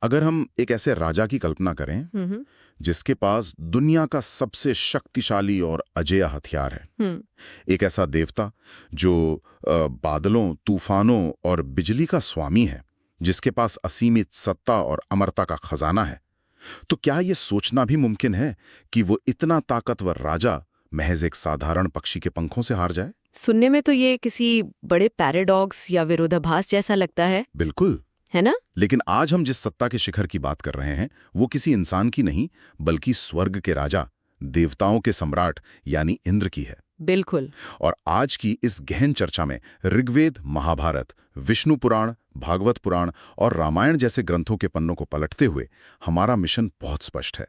अगर हम एक ऐसे राजा की कल्पना करें हम्म जिसके पास दुनिया का सबसे शक्तिशाली और अजेय हथियार है, हम्म एक ऐसा देवता जो बादलों, तूफानों और बिजली का स्वामी है, जिसके पास असीमित सत्ता और अमरता का खजाना है, तो क्या ये सोचना भी मुमकिन है कि वो इतना ताकतवर राजा महज एक साधारण पक्षी के पंखों से हार जाए? सुनने में तो ये किसी बड़े पैराडॉक्स या विरोधाभास जैसा लगता बिल्कुल। है ना? लेकिन आज हम जिस सत्ता के शिखर की बात कर रहे हैं वो किसी इंसान की नहीं, बल्कि स्वर्ग के राजा, देवताओं के सम्राट यानी इंद्र की है। बिल्कुल। और आज की इस गहन चर्चा में ऋग्वेद, महाभारत, विष्णु पुराण, भागवत पुराण और रामायण जैसे ग्रंथों के पन्नों को पलटते हुए हमारा मिशन बहुत स्पष्ट है।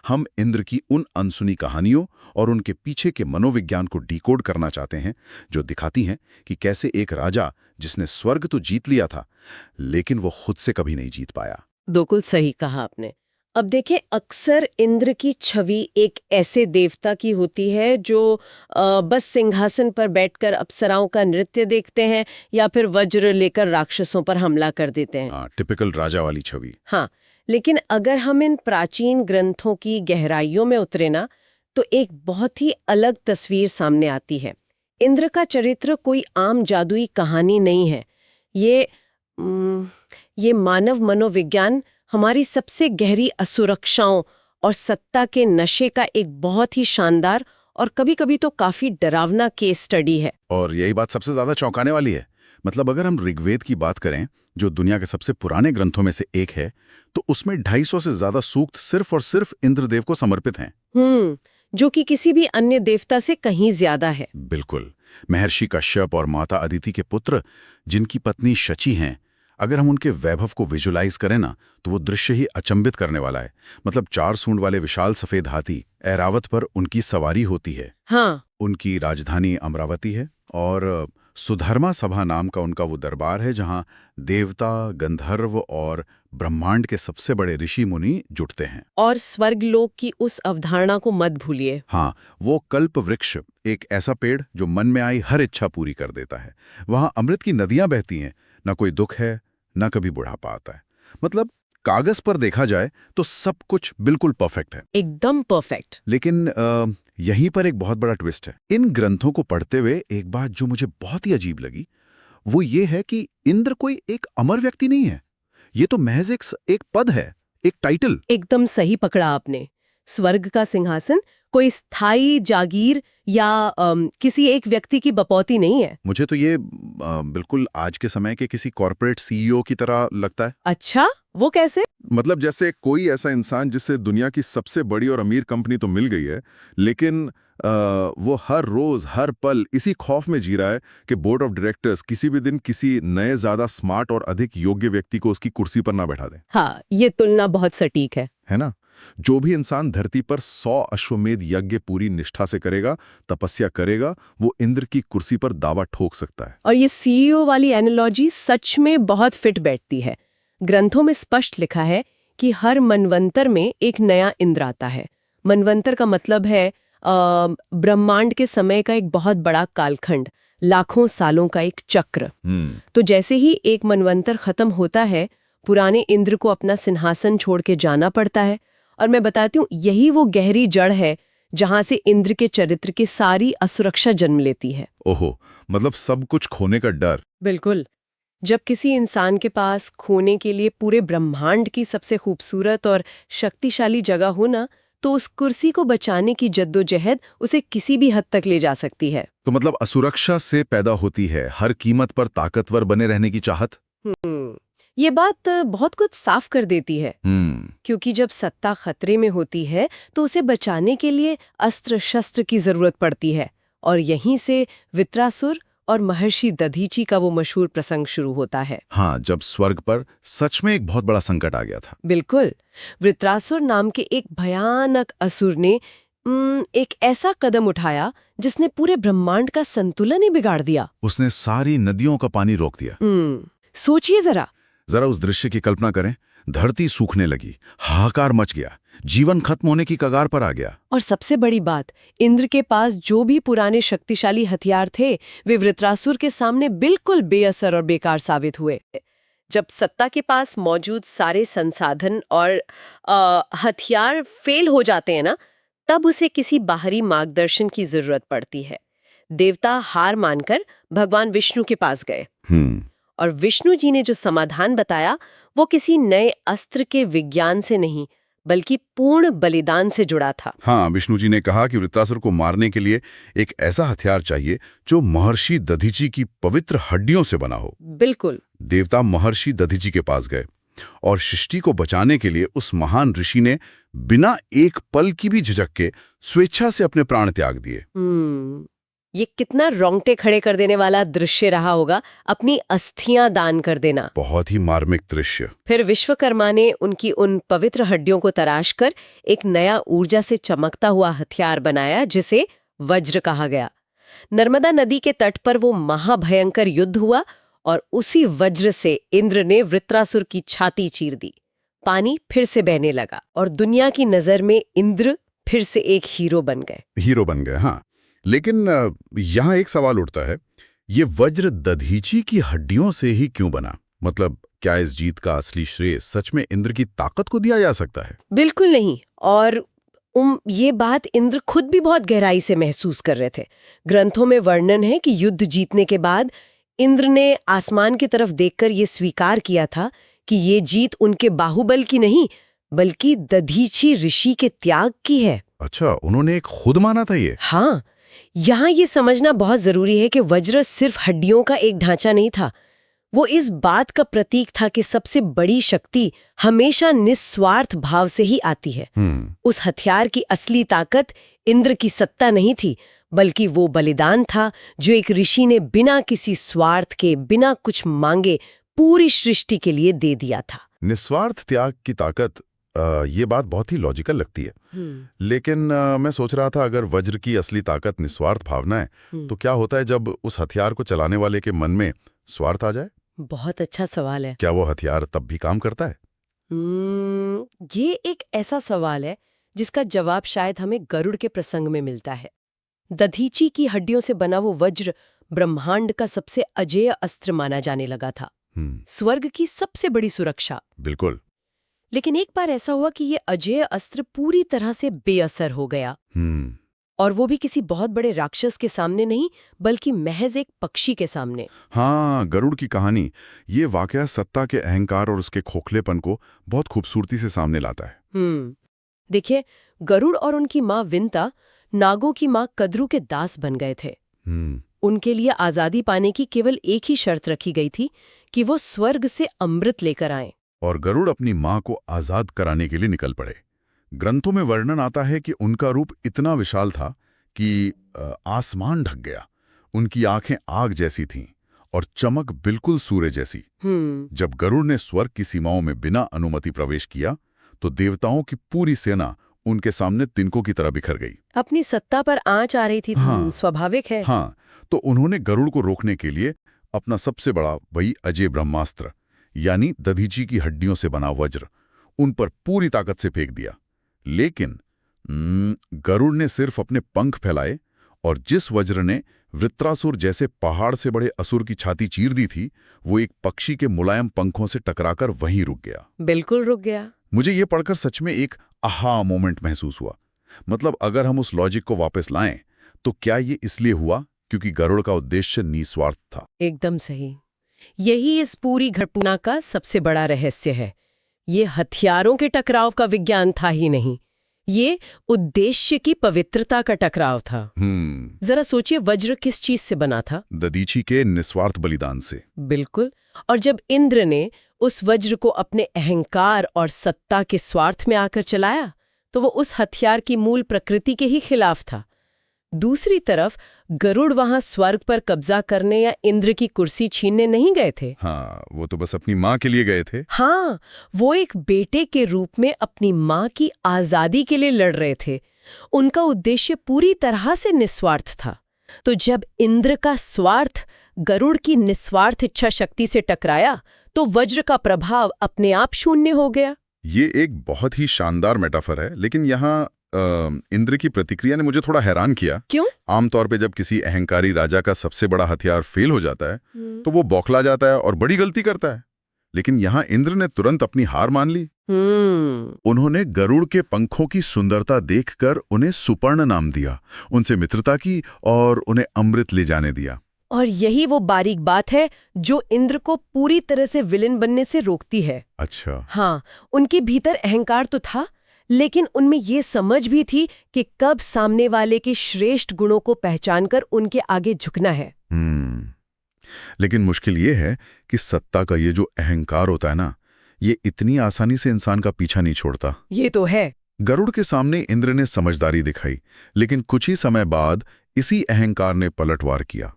हम इंद्र की उन अनसुनी कहानियों और उनके पीछे के मनोविज्ञान को डिकोड करना चाहते हैं, जो दिखाती हैं कि कैसे एक राजा जिसने स्वर्ग तो जीत लिया था, लेकिन वो खुद से कभी नहीं जीत पाया। बिल्कुल सही कहा आपने। अब देखिए, अक्सर इंद्र की छवि एक ऐसे देवता की होती है जो बस सिंहासन पर बैठकर अप्सराओं का नृत्य देखते हैं या फिर वज्र लेकर राक्षसों पर हमला कर देते हैं। टिपिकल राजा वाली छवि। हाँ, लेकिन अगर हम इन प्राचीन ग्रंथों की गहराइयों में उतरे ना, तो एक बहुत ही अलग तस्वीर सामने आती है। इंद्र का चरित्र कोई आम जादुई कहानी नहीं है। ये मानव मनोविज्ञान, हमारी सबसे गहरी असुरक्षाओं और सत्ता के नशे का एक बहुत ही शानदार और कभी-कभी तो काफी डरावना केस स्टडी है। और यही बात सबसे ज्यादा चौंकाने वाली है। मतलब अगर हम ऋग्वेद की बात करें, जो दुनिया के सबसे पुराने ग्रंथों में से एक है, तो उसमें 250 से ज्यादा सूक्त सिर्फ और सिर्फ इंद्रदेव को समर्पित हैं। जो कि किसी भी अन्य देवता से कहीं ज्यादा है। बिल्कुल। महर्षि कश्यप और माता अदिति के पुत्र, जिनकी पत्नी शची हैं, अगर हम उनके वैभव को विजुलाइज करें ना, तो वो दृश्य ही अचंभित करने वाला है। मतलब 4 सूंड वाले विशाल सफेद हाथी ऐरावत पर उनकी सवारी होती है। हाँ। उनकी राजधानी अमरावती है और सुधर्मा सभा नाम का उनका वो दरबार है, जहां देवता, गंधर्व और ब्रह्मांड के सबसे बड़े ऋषि मुनि जुटते हैं। और स्वर्गलोक की उस अवधारणा को मत भूलिए। हाँ, वो कल्प वृक्ष, एक ऐसा पेड़ जो मन में आई हर इच्छा पूरी कर देता है। वहां अमृत की नदियां बहती हैं, ना कोई दुख है, ना कभी बुढ़ापा आता है। मतलब कागज पर देखा जाए तो सब कुछ बिल्कुल परफेक्ट है, एकदम परफेक्ट। लेकिन यहीं पर एक बहुत बड़ा ट्विस्ट है। इन ग्रंथों को पढ़ते हुए एक बात जो मुझे बहुत ही अजीब लगी, वो ये है कि इंद्र कोई एक अमर व्यक्ति नहीं है। ये तो महज एक पद है, एक टाइटल। एकदम सही पकड़ा आपने। स्वर्ग का सिंहासन कोई स्थायी जागीर या किसी एक व्यक्ति की बपौती नहीं है। मुझे तो ये बिल्कुल आज के समय के किसी कॉर्पोरेट सीईओ की तरह लगता है। अच्छा, वो कैसे? मतलब जैसे कोई ऐसा इंसान जिसे दुनिया की सबसे बड़ी और अमीर कंपनी तो मिल गई है, लेकिन वो हर रोज हर पल इसी खौफ में जी रहा है कि बोर्ड ऑफ डायरेक्टर्स किसी भी दिन किसी नए, ज्यादा स्मार्ट और अधिक योग्य व्यक्ति को उसकी कुर्सी पर ना बैठा दें। हाँ, ये तुलना बहुत सटीक है ना? जो भी इंसान धरती पर 100 अश्वमेध यज्ञ पूरी निष्ठा से करेगा, तपस्या करेगा, वो इंद्र की कुर्सी पर दावा ठोक सकता है। और ये सीईओ वाली एनालॉजी सच में बहुत फिट बैठती है। ग्रंथों में स्पष्ट लिखा है कि हर मनवंतर में एक नया इंद्र आता है। मनवंतर का मतलब है ब्रह्मांड के समय का एक बहुत बड़ा कालखंड, लाखों सालों का एक चक्र। तो जैसे ही एक मनवंतर खत्म होता है, पुराने इंद्र को अपना सिंहासन छोड़ के जाना पड़ता है। और मैं बताती हूँ, यही वो गहरी जड़ है जहां से इंद्र के चरित्र की सारी असुरक्षा जन्म लेती है। ओहो, मतलब सब कुछ खोने का डर। बिल्कुल। जब किसी इंसान के पास खोने के लिए पूरे ब्रह्मांड की सबसे खूबसूरत और शक्तिशाली जगह हो ना, तो उस कुर्सी को बचाने की जद्दोजहद उसे किसी भी हद तक ले जा सकती है। तो मतलब असुरक्षा से पैदा होती है हर कीमत पर ताकतवर बने रहने की चाहत। ये बात बहुत कुछ साफ कर देती है। क्योंकि जब सत्ता खतरे में होती है तो उसे बचाने के लिए अस्त्र शस्त्र की जरूरत पड़ती है। और यहीं से वृत्रासुर और महर्षि दधीची का वो मशहूर प्रसंग शुरू होता है। हाँ, जब स्वर्ग पर सच में एक बहुत बड़ा संकट आ गया था। बिल्कुल। वृत्रासुर नाम के एक भयानक असुर ने एक ऐसा कदम उठाया जिसने पूरे ब्रह्मांड का संतुलन ही बिगाड़ दिया। उसने सारी नदियों का पानी रोक दिया। सोचिए जरा उस दृश्य की कल्पना करें। धरती सूखने लगी, हाहाकार मच गया, जीवन खत्म होने की कगार पर आ गया। और सबसे बड़ी बात, इंद्र के पास जो भी पुराने शक्तिशाली हथियार थे, वे वृत्रासुर के सामने बिल्कुल बेअसर और बेकार साबित हुए। जब सत्ता के पास मौजूद सारे संसाधन और हथियार फेल हो जाते हैं ना, तब उसे किसी बाहरी मार्गदर्शन की जरूरत पड़ती है। देवता हार मानकर भगवान विष्णु के पास गए और विष्णु जी ने जो समाधान बताया वो किसी नए अस्त्र के विज्ञान से नहीं बल्कि पूर्ण बलिदान से जुड़ा था। हाँ, विष्णु जी ने कहा कि वृत्रासुर को मारने के लिए एक ऐसा हथियार चाहिए जो महर्षि दधीची की पवित्र हड्डियों से बना हो। बिल्कुल। देवता महर्षि दधीची के पास गए और सृष्टि को बचाने के लिए उस महान ऋषि ने बिना एक पल की भी झिझक के स्वेच्छा से अपने प्राण त्याग दिए। ये कितना रोंगटे खड़े कर देने वाला दृश्य रहा होगा, अपनी अस्थियां दान कर देना। बहुत ही मार्मिक दृश्य। फिर विश्वकर्मा ने उनकी उन पवित्र हड्डियों को तराश कर एक नया ऊर्जा से चमकता हुआ हथियार बनाया जिसे वज्र कहा गया। नर्मदा नदी के तट पर वो महाभयंकर युद्ध हुआ और उसी वज्र से इंद्र ने वृत्रासुर की छाती चीर दी। पानी फिर से बहने लगा और दुनिया की नजर में इंद्र फिर से एक हीरो बन गए। हाँ, लेकिन यहाँ एक सवाल उठता है, ये वज्र दधीची की हड्डियों से ही क्यों बना? मतलब क्या इस जीत का असली श्रेय सच में इंद्र की ताकत को दिया जा सकता है? बिल्कुल नहीं। और ये बात इंद्र खुद भी बहुत गहराई से महसूस कर रहे थे। ग्रंथों में वर्णन है कि युद्ध जीतने के बाद इंद्र ने आसमान की तरफ देखकर ये स्वीकार किया था कि ये जीत उनके बाहुबल की नहीं बल्कि दधीची ऋषि के त्याग की है। अच्छा, उन्होंने खुद माना था ये? हाँ, यहाँ ये समझना बहुत जरूरी है कि वज्र सिर्फ हड्डियों का एक ढांचा नहीं था, वो इस बात का प्रतीक था कि सबसे बड़ी शक्ति हमेशा निस्वार्थ भाव से ही आती है। उस हथियार की असली ताकत इंद्र की सत्ता नहीं थी बल्कि वो बलिदान था जो एक ऋषि ने बिना किसी स्वार्थ के, बिना कुछ मांगे पूरी सृष्टि के लिए दे दिया था। निस्वार्थ त्याग की ताकत, ये बात बहुत ही लॉजिकल लगती है। लेकिन मैं सोच रहा था, अगर वज्र की असली ताकत निस्वार्थ भावना है तो क्या होता है जब उस हथियार को चलाने वाले के मन में स्वार्थ आ जाए? बहुत अच्छा सवाल है। क्या वो हथियार तब भी काम करता है? ये एक ऐसा सवाल है जिसका जवाब शायद हमें गरुड़ के प्रसंग में मिलता है। दधीची की हड्डियों से बना वो वज्र ब्रह्मांड का सबसे अजेय अस्त्र माना जाने लगा था, स्वर्ग की सबसे बड़ी सुरक्षा। बिल्कुल। लेकिन एक बार ऐसा हुआ कि ये अजेय अस्त्र पूरी तरह से बेअसर हो गया। और वो भी किसी बहुत बड़े राक्षस के सामने नहीं बल्कि महज एक पक्षी के सामने। हाँ, गरुड़ की कहानी, ये वाकया सत्ता के अहंकार और उसके खोखलेपन को बहुत खूबसूरती से सामने लाता है। देखिए, गरुड़ और उनकी माँ विंता नागों की माँ कद्रू के दास बन गए थे। उनके लिए आजादी पाने की केवल एक ही शर्त रखी गई थी कि वो स्वर्ग से अमृत लेकर आएं। और गरुड़ अपनी माँ को आजाद कराने के लिए निकल पड़े। ग्रंथों में वर्णन आता है कि उनका रूप इतना विशाल था कि आसमान ढक गया। उनकी आंखें आग जैसी थीं और चमक बिल्कुल सूर्य जैसी। जब गरुड़ ने स्वर्ग की सीमाओं में बिना अनुमति प्रवेश किया तो देवताओं की पूरी सेना उनके सामने तिनकों की तरह बिखर गई। अपनी सत्ता पर आंच आ रही थी। हाँ, स्वाभाविक है। हाँ, तो उन्होंने गरुड़ को रोकने के लिए अपना सबसे बड़ा वही अजय ब्रह्मास्त्र यानी दधीची की हड्डियों से बना वज्र उन पर पूरी ताकत से फेंक दिया। लेकिन गरुड़ ने सिर्फ अपने पंख फैलाए और जिस वज्र ने वृत्रासुर जैसे पहाड़ से बड़े असुर की छाती चीर दी थी, वो एक पक्षी के मुलायम पंखों से टकराकर वहीं रुक गया। बिल्कुल रुक गया। मुझे ये पढ़कर सच में एक आहा मोमेंट महसूस हुआ। मतलब अगर हम उस लॉजिक को वापस लाएं तो क्या ये इसलिए हुआ क्योंकि गरुड़ का उद्देश्य निस्वार्थ था? एकदम सही। यही इस पूरी घटना का सबसे बड़ा रहस्य है। ये हथियारों के टकराव का विज्ञान था ही नहीं, ये उद्देश्य की पवित्रता का टकराव था। जरा सोचिए, वज्र किस चीज से बना था? दधीची के निस्वार्थ बलिदान से। बिल्कुल। और जब इंद्र ने उस वज्र को अपने अहंकार और सत्ता के स्वार्थ में आकर चलाया तो वो उस हथियार की मूल प्रकृति के ही खिलाफ था। दूसरी तरफ गरुड़ वहां स्वर्ग पर कब्जा करने या इंद्र की कुर्सी छीनने नहीं गए थे। हाँ, वो तो बस अपनी माँ के लिए गए थे। हाँ, वो एक बेटे के रूप में अपनी माँ की आजादी के लिए लड़ रहे थे। उनका उद्देश्य पूरी तरह से निस्वार्थ था। तो जब इंद्र का स्वार्थ गरुड़ की निस्वार्थ इच्छा शक्ति से टकराया तो वज्र का प्रभाव अपने आप शून्य हो गया। ये एक बहुत ही शानदार मेटाफर है, लेकिन यहाँ इंद्र की प्रतिक्रिया ने मुझे थोड़ा हैरान किया। क्यों? आमतौर पे जब किसी अहंकारी राजा का सबसे बड़ा हथियार फेल हो जाता है तो वो बौखला जाता है और बड़ी गलती करता है। लेकिन यहाँ इंद्र ने तुरंत अपनी हार मान ली। उन्होंने गरुड़ के पंखों की सुंदरता देखकर उन्हें सुपर्ण नाम दिया, उनसे मित्रता की और उन्हें अमृत ले जाने दिया। और यही वो बारीक बात है जो इंद्र को पूरी तरह से विलेन बनने से रोकती है। अच्छा। हाँ, उनके भीतर अहंकार तो था, लेकिन उनमें ये समझ भी थी कि कब सामने वाले के श्रेष्ठ गुणों को पहचानकर उनके आगे झुकना है। लेकिन मुश्किल ये है कि सत्ता का ये जो अहंकार होता है ना, ये इतनी आसानी से इंसान का पीछा नहीं छोड़ता। ये तो है। गरुड़ के सामने इंद्र ने समझदारी दिखाई, लेकिन कुछ ही समय बाद इसी अहंकार ने पलटवार किया,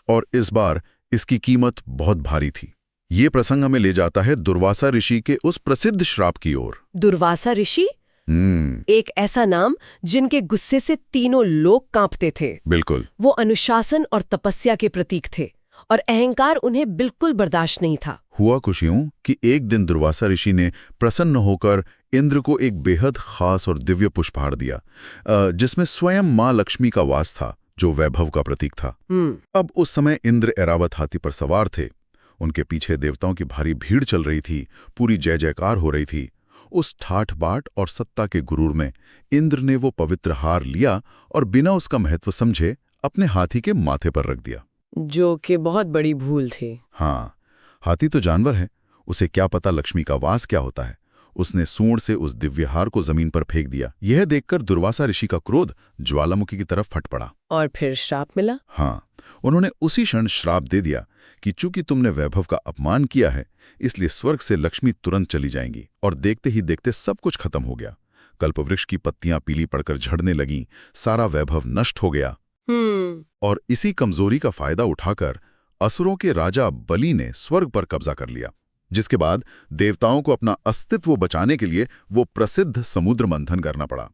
और इस बार इसकी कीमत बहुत भारी थी। ये प्रसंग हमें ले जाता है दुर्वासा ऋषि के उस प्रसिद्ध श्राप की ओर। दुर्वासा ऋषि, एक ऐसा नाम जिनके गुस्से से तीनों लोग कांपते थे। बिल्कुल। वो अनुशासन और तपस्या के प्रतीक थे, और अहंकार उन्हें बिल्कुल बर्दाश्त नहीं था। हुआ कुछ यूं कि एक दिन दुर्वासा ऋषि ने प्रसन्न होकर इंद्र को एक बेहद खास और दिव्य पुष्पहार दिया, जिसमें स्वयं मां लक्ष्मी का वास था, जो वैभव का प्रतीक था। अब उस समय इंद्र ऐरावत हाथी पर सवार थे। उनके पीछे देवताओं की भारी भीड़ चल रही थी, पूरी जय जयकार हो रही थी। उस ठाठ बाट और सत्ता के गुरूर में इंद्र ने वो पवित्र हार लिया और बिना उसका महत्व समझे अपने हाथी के माथे पर रख दिया, जो कि बहुत बड़ी भूल थी। हाँ, हाथी तो जानवर है, उसे क्या पता लक्ष्मी का वास क्या होता है। उसने सूंड से उस दिव्य हार को जमीन पर फेंक दिया। यह देखकर दुर्वासा ऋषि का क्रोध ज्वालामुखी की तरफ फट पड़ा। और फिर श्राप मिला। हाँ, उन्होंने उसी क्षण श्राप दे दिया कि चूंकि तुमने वैभव का अपमान किया है, इसलिए स्वर्ग से लक्ष्मी तुरंत चली जाएंगी। और देखते ही देखते सब कुछ खत्म हो गया। कल्पवृक्ष की पत्तियां पीली पड़कर झड़ने लगीं, सारा वैभव नष्ट हो गया। और इसी कमजोरी का फायदा उठाकर असुरों के राजा बलि ने स्वर्ग पर कब्जा कर लिया, जिसके बाद देवताओं को अपना अस्तित्व बचाने के लिए वो प्रसिद्ध समुद्र मंथन करना पड़ा।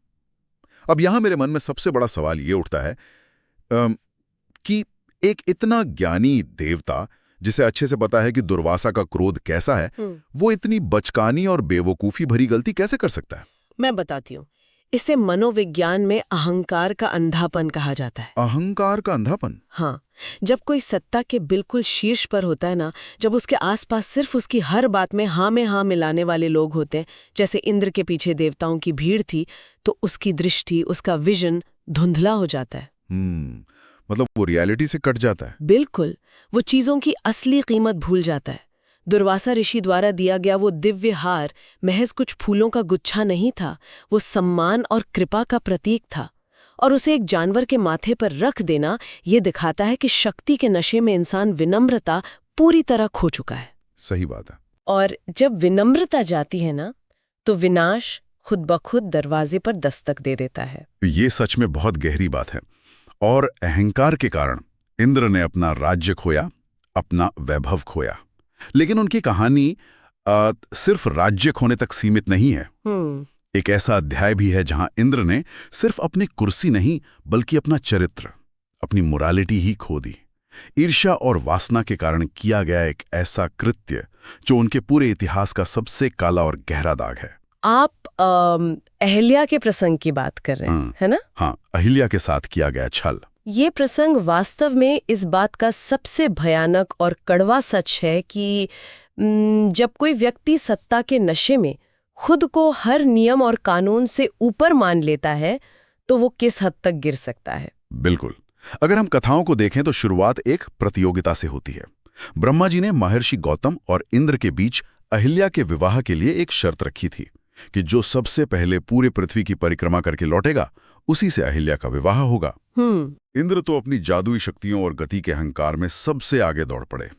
अब यहां मेरे मन में सबसे बड़ा सवाल ये उठता है कि एक इतना ज्ञानी देवता, जिसे अच्छे से पता है कि दुर्वासा का क्रोध कैसा है, वो इतनी बचकानी और बेवकूफी भरी गलती कैसे कर सकता है? मैं बताती हूँ। इसे मनोविज्ञान में अहंकार का अंधापन कहा जाता है। अहंकार का अंधापन? हाँ, जब कोई सत्ता के बिल्कुल शीर्ष पर होता है ना, जब उसके आसपास सिर्फ उसकी हर बात में हाँ मिलाने वाले लोग होते हैं, जैसे इंद्र के पीछे देवताओं की भीड़ थी, तो उसकी दृष्टि, उसका विजन धुंधला हो जाता है। मतलब वो रियलिटी से कट जाता है। बिल्कुल, वो चीजों की असली कीमत भूल जाता है। दुर्वासा ऋषि द्वारा दिया गया वो दिव्य हार महज कुछ फूलों का गुच्छा नहीं था, वो सम्मान और कृपा का प्रतीक था। और उसे एक जानवर के माथे पर रख देना ये दिखाता है कि शक्ति के नशे में इंसान विनम्रता पूरी तरह खो चुका है। सही बात है। और जब विनम्रता जाती है ना, तो विनाश खुद ब खुद दरवाजे पर दस्तक दे देता है। ये सच में बहुत गहरी बात है। और अहंकार के कारण इंद्र ने अपना राज्य खोया, अपना वैभव खोया। लेकिन उनकी कहानी सिर्फ राज्य खोने तक सीमित नहीं है। एक ऐसा अध्याय भी है जहां इंद्र ने सिर्फ अपनी कुर्सी नहीं, बल्कि अपना चरित्र, अपनी मोरालिटी ही खो दी। ईर्ष्या और वासना के कारण किया गया एक ऐसा कृत्य जो उनके पूरे इतिहास का सबसे काला और गहरा दाग है। आप अहिल्या के प्रसंग की बात कर रहे हैं, है ना? हाँ, अहिल्या के साथ किया गया छल। ये प्रसंग वास्तव में इस बात का सबसे भयानक और कड़वा सच है कि जब कोई व्यक्ति सत्ता के नशे में खुद को हर नियम और कानून से ऊपर मान लेता है, तो वो किस हद तक गिर सकता है। बिल्कुल। अगर हम कथाओं को देखें तो शुरुआत एक प्रतियोगिता से होती है। ब्रह्मा जी ने महर्षि गौतम और इंद्र के बीच अहिल्या के विवाह के लिए एक शर्त रखी थी कि जो सबसे पहले पूरे पृथ्वी की परिक्रमा करके लौटेगा, उसी से अहिल्या का विवाह होगा। इंद्र तो अपनी जादुई शक्तियों और गति के अहंकार में सबसे आगे दौड़ पड़े।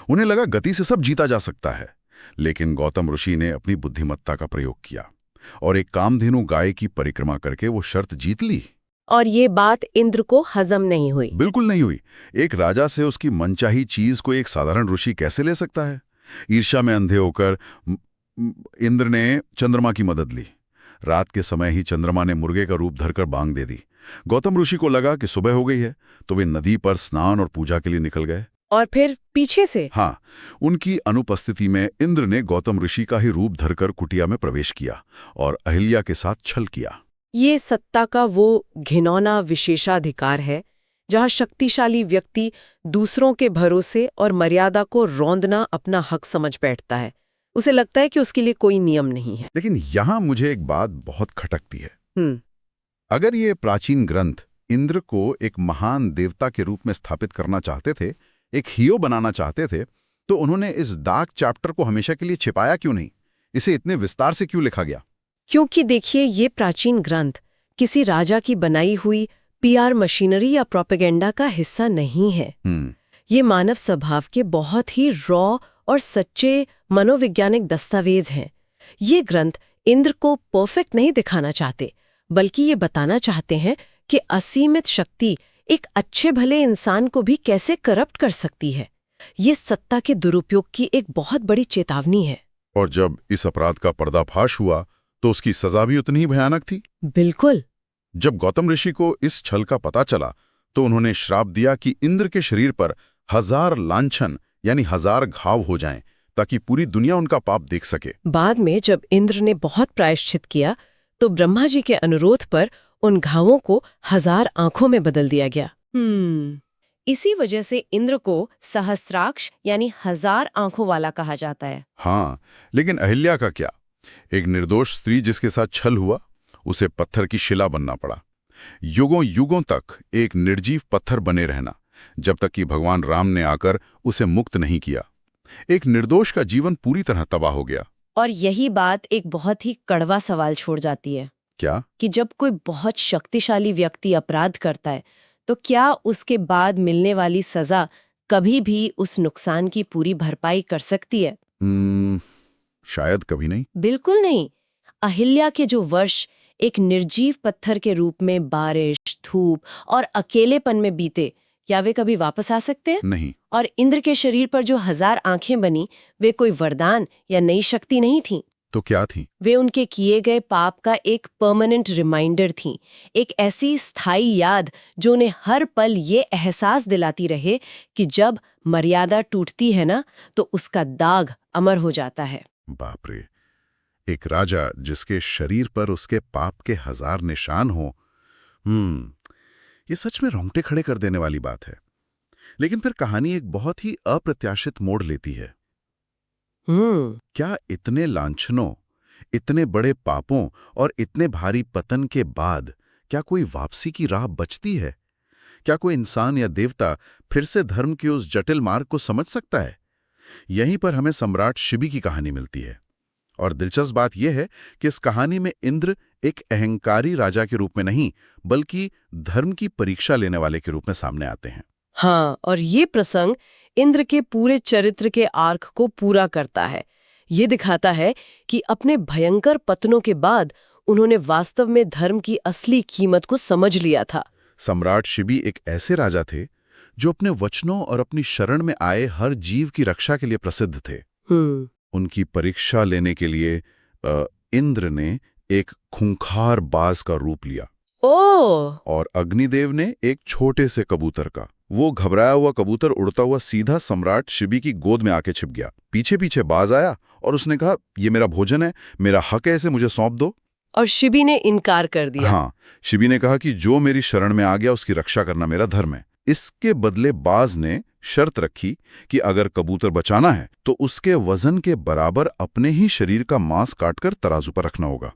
उन्हें लगा गति से सब जीता जा सकता है। लेकिन गौतम ऋषि ने अपनी बुद्धिमत्ता का प्रयोग किया और एक कामधेनु गाय की परिक्रमा करके वो शर्त जीत ली। और ये बात इंद्र को हजम नहीं हुई। बिल्कुल नहीं हुई। एक राजा से उसकी मनचाही चीज को एक साधारण ऋषि कैसे ले सकता है? ईर्ष्या में अंधे होकर इंद्र ने चंद्रमा की मदद ली। रात के समय ही चंद्रमा ने मुर्गे का रूप धरकर बांग दे दी। गौतम ऋषि को लगा कि सुबह हो गई है, तो वे नदी पर स्नान और पूजा के लिए निकल गए। और फिर पीछे से? हाँ, उनकी अनुपस्थिति में इंद्र ने गौतम ऋषि का ही रूप धरकर कुटिया में प्रवेश किया और अहिल्या के साथ छल किया। ये सत्ता का वो घिनौना विशेषाधिकार है जहाँ शक्तिशाली व्यक्ति दूसरों के भरोसे और मर्यादा को रौंदना अपना हक समझ बैठता है। उसे लगता है कि उसके लिए कोई नियम नहीं है। लेकिन यहां मुझे एक बात बहुत खटकती है। हम्म अगर ये प्राचीन ग्रंथ इंद्र को एक महान देवता के रूप में स्थापित करना चाहते थे, एक हीरो बनाना चाहते थे, तो उन्होंने इस डार्क चैप्टर को हमेशा के लिए छिपाया क्यों नहीं? इसे इतने विस्तार से क्यों लिखा गया? क्योंकि देखिए, ये प्राचीन ग्रंथ किसी राजा की बनाई हुई पीआर मशीनरी या प्रोपेगेंडा का हिस्सा नहीं है। ये मानव स्वभाव के बहुत ही रॉ और सच्चे मनोवैज्ञानिक दस्तावेज हैं। ये ग्रंथ इंद्र को परफेक्ट नहीं दिखाना चाहते, बल्कि ये बताना चाहते हैं कि असीमित शक्ति एक अच्छे भले इंसान को भी कैसे करप्ट कर सकती है। ये सत्ता के दुरुपयोग की एक बहुत बड़ी चेतावनी है। और जब इस अपराध का पर्दाफाश हुआ तो उसकी सजा भी उतनी ही भयानक थी। बिल्कुल। जब गौतम ऋषि को इस छल का पता चला तो उन्होंने श्राप दिया कि इंद्र के शरीर पर 1000 लांछन यानी 1000 घाव हो जाएं, ताकि पूरी दुनिया उनका पाप देख सके। बाद में जब इंद्र ने बहुत प्रायश्चित किया तो ब्रह्मा जी के अनुरोध पर उन घावों को 1000 आंखों में बदल दिया गया। इसी वजह से इंद्र को सहस्त्राक्ष यानी 1000 आंखों वाला कहा जाता है। हाँ, लेकिन अहिल्या का क्या? एक निर्दोष स्त्री जिसके साथ छल हुआ, उसे पत्थर की शिला बनना पड़ा। युगों युगों तक एक निर्जीव पत्थर बने रहना, जब तक कि भगवान राम ने आकर उसे मुक्त नहीं किया। एक निर्दोष का जीवन पूरी तरह तबाह हो गया। और यही बात एक बहुत ही कड़वा सवाल छोड़ जाती है। क्या? कि जब कोई बहुत शक्तिशाली व्यक्ति अपराध करता है, तो क्या उसके बाद मिलने वाली सजा कभी भी उस नुकसान की पूरी भरपाई कर सकती है? शायद कभी नहीं। बिल्कुल नहीं। अहिल्या के जो वर्ष एक निर्जीव पत्थर के रूप में बारिश, धूप और अकेलेपन में बीते, क्या वे कभी वापस आ सकते हैं? नहीं। और इंद्र के शरीर पर जो 1000 आंखें बनी, वे कोई वरदान या नई शक्ति नहीं थी। तो क्या थी? वे उनके किए गए पाप का एक परमानेंट रिमाइंडर थी, एक ऐसी स्थायी याद जो उन्हें हर पल ये एहसास दिलाती रहे कि जब मर्यादा टूटती है ना, तो उसका दाग अमर हो जाता है। बाप रे, एक राजा जिसके शरीर पर उसके पाप के 1000 निशान हो। ये सच में रोंगटे खड़े कर देने वाली बात है। लेकिन फिर कहानी एक बहुत ही अप्रत्याशित मोड़ लेती है। क्या इतने लांछनों, इतने बड़े पापों और इतने भारी पतन के बाद क्या कोई वापसी की राह बचती है? क्या कोई इंसान या देवता फिर से धर्म के उस जटिल मार्ग को समझ सकता है? यहीं पर हमें सम्राट शिबी की कहानी मिलती है। और दिलचस्प बात यह है कि इस कहानी में इंद्र एक अहंकारी राजा के रूप में नहीं, बल्कि धर्म की परीक्षा लेने वाले के रूप में सामने आते हैं। हाँ, और ये प्रसंग इंद्र के पूरे चरित्र के आर्क को पूरा करता है। ये दिखाता है कि अपने भयंकर पतनों के बाद उन्होंने वास्तव में धर्म की असली कीमत को समझ लिया था। सम्राट शिबी एक ऐसे राजा थे जो अपने वचनों और अपनी शरण में आए हर जीव की रक्षा के लिए प्रसिद्ध थे। उनकी परीक्षा लेने के लिए इंद्र ने एक खूंखार बाज का रूप लिया। और अग्निदेव ने एक छोटे से कबूतर का। वो घबराया हुआ कबूतर उड़ता हुआ सीधा सम्राट शिबी की गोद में आके छिप गया। पीछे पीछे बाज आया और उसने कहा, ये मेरा भोजन है, मेरा हक है, इसे मुझे सौंप दो। और शिबी ने इनकार कर दिया। हाँ, शिबी ने कहा कि जो मेरी शरण में आ गया उसकी रक्षा करना मेरा धर्म है। इसके बदले बाज ने शर्त रखी कि अगर कबूतर बचाना है तो उसके वजन के बराबर अपने ही शरीर का मांस काटकर तराजू पर रखना होगा।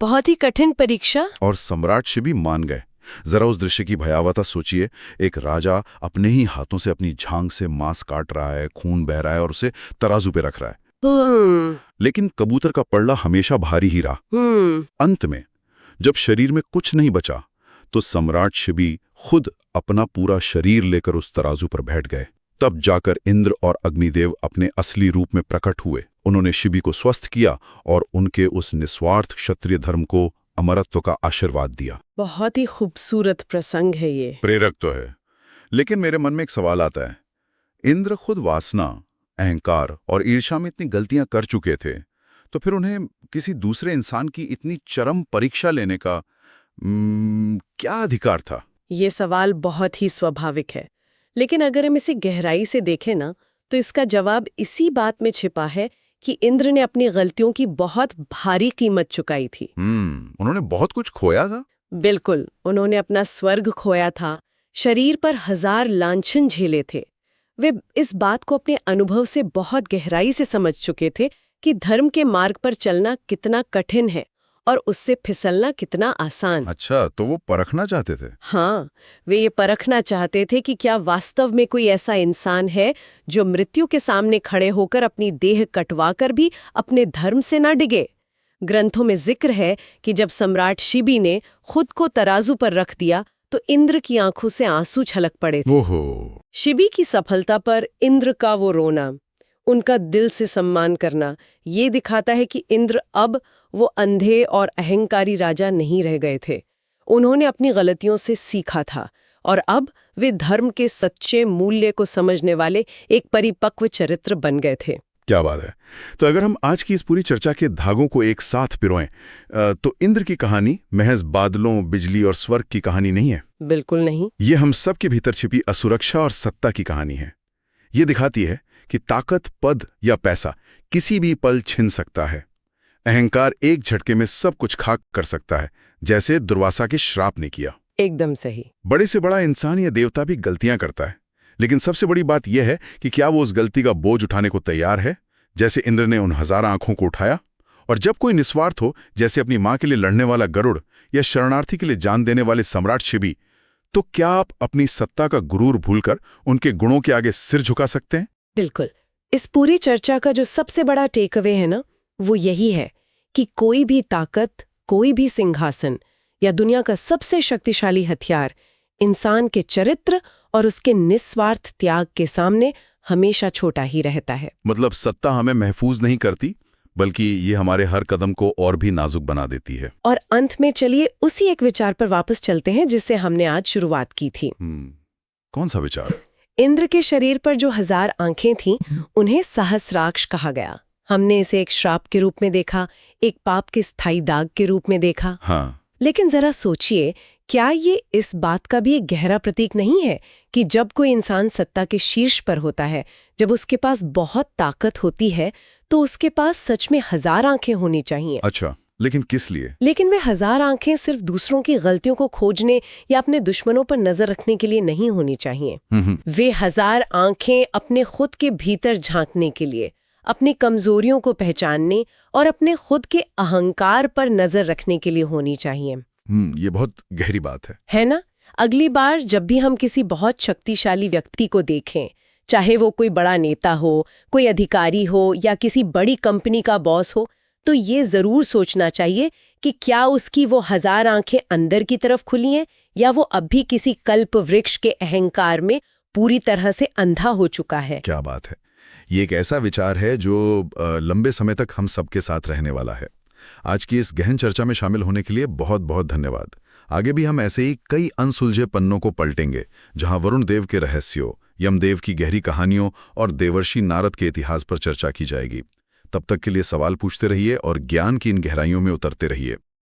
बहुत ही कठिन परीक्षा। और सम्राट शिबी मान गए। जरा उस दृश्य की भयावहता सोचिए। एक राजा अपने ही हाथों से अपनी झांग से मांस काट रहा है, खून बह रहा है और उसे तराजू पे रख रहा है। लेकिन कबूतर का पल्ला हमेशा भारी ही रहा। अंत में जब शरीर में कुछ नहीं बचा तो सम्राट शिबी खुद अपना पूरा शरीर लेकर उस तराजू पर बैठ गए। तब जाकर इंद्र और अग्निदेव अपने असली रूप में प्रकट हुए। उन्होंने शिबी को स्वस्थ किया और उनके उस निस्वार्थ क्षत्रिय धर्म को अमरत्व का आशीर्वाद दिया। बहुत ही खूबसूरत प्रसंग है ये। प्रेरक तो है, लेकिन मेरे मन में एक सवाल आता है। इंद्र खुद वासना, अहंकार और ईर्ष्या में इतनी गलतियां कर चुके थे, तो फिर उन्हें किसी दूसरे इंसान की इतनी चरम परीक्षा लेने का क्या अधिकार था? ये सवाल बहुत ही स्वाभाविक है, लेकिन अगर हम इसे गहराई से देखें ना, तो इसका जवाब इसी बात में छिपा है कि इंद्र ने अपनी गलतियों की बहुत भारी कीमत चुकाई थी। उन्होंने बहुत कुछ खोया था। बिल्कुल, उन्होंने अपना स्वर्ग खोया था, शरीर पर 1000 लांछन झेले थे, वे इस बात को अपने अनुभव से बहुत गहराई से समझ चुके थे कि धर्म के मार्ग पर चलना कितना कठिन है और उससे फिसलना कितना आसान। अच्छा, तो वो परखना चाहते थे। हाँ, वे ये परखना चाहते थे कि क्या वास्तव में कोई ऐसा इंसान है जो मृत्यु के सामने खड़े होकर अपनी देह कटवाकर भी अपने धर्म से ना डिगे। ग्रंथों में जिक्र है कि जब सम्राट शिबी ने खुद को तराजू पर रख दिया तो इंद्र की आंखों से आंसू छलक पड़े थे। ओहो। शिबी की सफलता पर इंद्र का वो रोना, उनका दिल से सम्मान करना, ये दिखाता है कि इंद्र अब वो अंधे और अहंकारी राजा नहीं रह गए थे। उन्होंने अपनी गलतियों से सीखा था और अब वे धर्म के सच्चे मूल्य को समझने वाले एक परिपक्व चरित्र बन गए थे। क्या बात है। तो अगर हम आज की इस पूरी चर्चा के धागों को एक साथ पिरोएं, तो इंद्र की कहानी महज बादलों, बिजली और स्वर्ग की कहानी नहीं है। बिल्कुल नहीं। ये हम सब के भीतर छिपी असुरक्षा और सत्ता की कहानी है। ये दिखाती है कि ताकत, पद या पैसा किसी भी पल छिन सकता है। अहंकार एक झटके में सब कुछ खाक कर सकता है, जैसे दुर्वासा के श्राप ने किया। एकदम सही। बड़े से बड़ा इंसान या देवता भी गलतियां करता है, लेकिन सबसे बड़ी बात यह है कि क्या वो उस गलती का बोझ उठाने को तैयार है, जैसे इंद्र ने उन 1000 आंखों को उठाया। और जब कोई निस्वार्थ हो, जैसे अपनी मां के लिए लड़ने वाला गरुड़ या शरणार्थी के लिए जान देने वाले सम्राट शिबी, तो क्या आप अपनी सत्ता का गुरूर भूलकर उनके गुणों के आगे सिर झुका सकते हैं? बिल्कुल। इस पूरी चर्चा का जो सबसे बड़ा टेक अवे है ना, वो यही है कि कोई भी ताकत, कोई भी सिंहासन या दुनिया का सबसे शक्तिशाली हथियार इंसान के चरित्र और उसके निस्वार्थ त्याग के सामने हमेशा छोटा ही रहता है। मतलब सत्ता हमें महफूज नहीं करती, बल्कि ये हमारे हर कदम को और भी नाजुक बना देती है। और अंत में चलिए उसी एक विचार पर वापस चलते हैं जिससे हमने आज शुरुआत की थी। कौन सा विचार? इंद्र के शरीर पर जो 1000 आंखें थीं, उन्हें सहस्राक्ष कहा गया। हमने इसे एक श्राप के रूप में देखा, एक पाप के स्थायी दाग के रूप में देखा। हाँ। लेकिन जरा सोचिए, क्या ये इस बात का भी एक गहरा प्रतीक नहीं है कि जब कोई इंसान सत्ता के शीर्ष पर होता है, जब उसके पास बहुत ताकत होती है, तो उसके पास सच में 1000 आंखें होनी चाहिए। अच्छा, लेकिन किस लिए? लेकिन वे 1000 आंखें सिर्फ दूसरों की गलतियों को खोजने या अपने दुश्मनों पर नजर रखने के लिए नहीं होनी चाहिए। वे 1000 आंखें अपने खुद के भीतर झांकने के लिए, अपनी कमजोरियों को पहचानने और अपने खुद के अहंकार पर नजर रखने के लिए होनी चाहिए। ये बहुत गहरी बात है ना? अगली बार जब भी हम किसी बहुत शक्तिशाली व्यक्ति को देखें, चाहे वो कोई बड़ा नेता हो, कोई अधिकारी हो या किसी बड़ी कंपनी का बॉस हो, तो ये जरूर सोचना चाहिए कि क्या उसकी वो 1000 आंखें अंदर की तरफ खुली हैं या वो अब भी किसी कल्प वृक्ष के अहंकार में पूरी तरह से अंधा हो चुका है। क्या बात है। ये एक ऐसा विचार है जो लंबे समय तक हम सबके साथ रहने वाला है। आज की इस गहन चर्चा में शामिल होने के लिए बहुत बहुत धन्यवाद। आगे भी हम ऐसे ही कई अनसुलझे पन्नों को पलटेंगे, जहां वरुण देव के रहस्यों, यमदेव की गहरी कहानियों और देवर्षि नारद के इतिहास पर चर्चा की जाएगी। तब तक के लिए सवाल पूछते रहिए और ज्ञान की इन गहराइयों में उतरते रहिए।